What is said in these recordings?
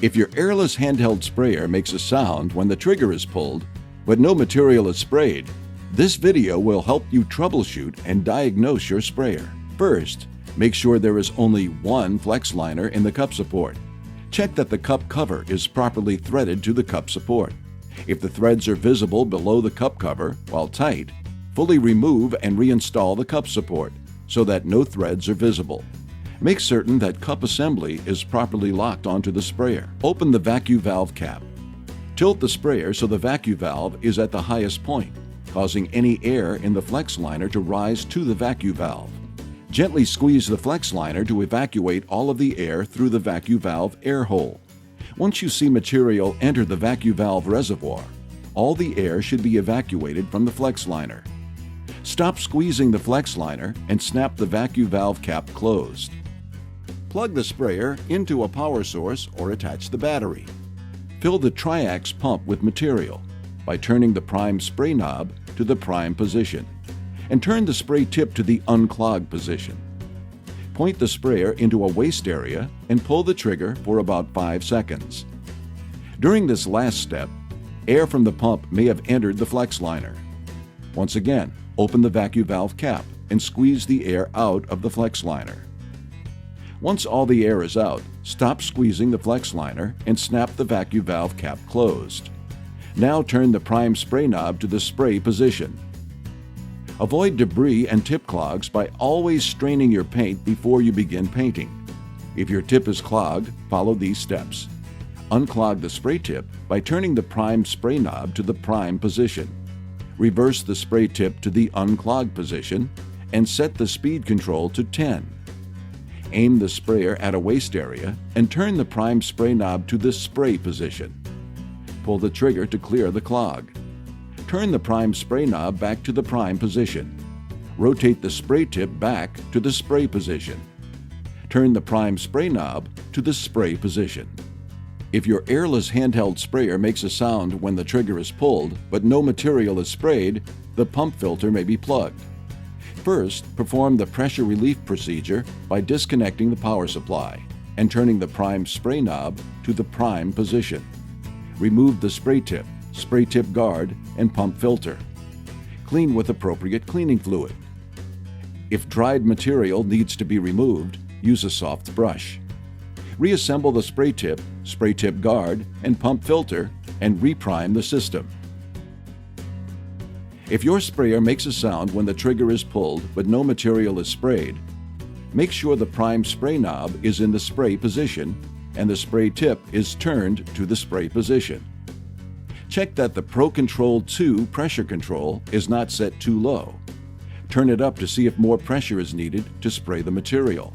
If your airless handheld sprayer makes a sound when the trigger is pulled, but no material is sprayed, this video will help you troubleshoot and diagnose your sprayer. First, make sure there is only one flex liner in the cup support. Check that the cup cover is properly threaded to the cup support. If the threads are visible below the cup cover while tight, fully remove and reinstall the cup support so that no threads are visible. Make certain that cup assembly is properly locked onto the sprayer. Open the vacuum valve cap. Tilt the sprayer so the vacuum valve is at the highest point, causing any air in the flex liner to rise to the vacuum valve. Gently squeeze the flex liner to evacuate all of the air through the vacuum valve air hole. Once you see material enter the vacuum valve reservoir, all the air should be evacuated from the flex liner. Stop squeezing the flex liner and snap the vacuum valve cap closed. Plug the sprayer into a power source or attach the battery. Fill the triax pump with material by turning the prime spray knob to the prime position and turn the spray tip to the unclogged position. Point the sprayer into a waste area and pull the trigger for about 5 seconds. During this last step, air from the pump may have entered the flex liner. Once again, open the vacuum valve cap and squeeze the air out of the flex liner. Once all the air is out, stop squeezing the flex liner and snap the vacuum valve cap closed. Now turn the prime spray knob to the spray position. Avoid debris and tip clogs by always straining your paint before you begin painting. If your tip is clogged, follow these steps. Unclog the spray tip by turning the prime spray knob to the prime position. Reverse the spray tip to the unclogged position and set the speed control to 10. Aim the sprayer at a waste area and turn the prime spray knob to the spray position. Pull the trigger to clear the clog. Turn the prime spray knob back to the prime position. Rotate the spray tip back to the spray position. Turn the prime spray knob to the spray position. If your airless handheld sprayer makes a sound when the trigger is pulled, but no material is sprayed, the pump filter may be plugged. First, perform the pressure relief procedure by disconnecting the power supply and turning the prime spray knob to the prime position. Remove the spray tip guard, and pump filter. Clean with appropriate cleaning fluid. If dried material needs to be removed, use a soft brush. Reassemble the spray tip guard, and pump filter, and reprime the system. If your sprayer makes a sound when the trigger is pulled but no material is sprayed, make sure the prime spray knob is in the spray position and the spray tip is turned to the spray position. Check that the Pro Control 2 pressure control is not set too low. Turn it up to see if more pressure is needed to spray the material.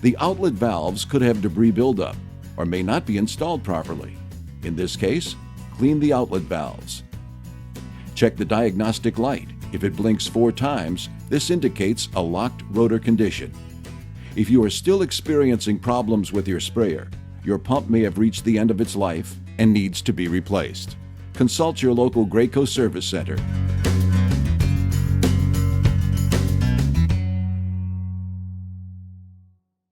The outlet valves could have debris buildup or may not be installed properly. In this case, clean the outlet valves. Check the diagnostic light. If it blinks 4 times, this indicates a locked rotor condition. If you are still experiencing problems with your sprayer, your pump may have reached the end of its life and needs to be replaced. Consult your local Graco Service Center.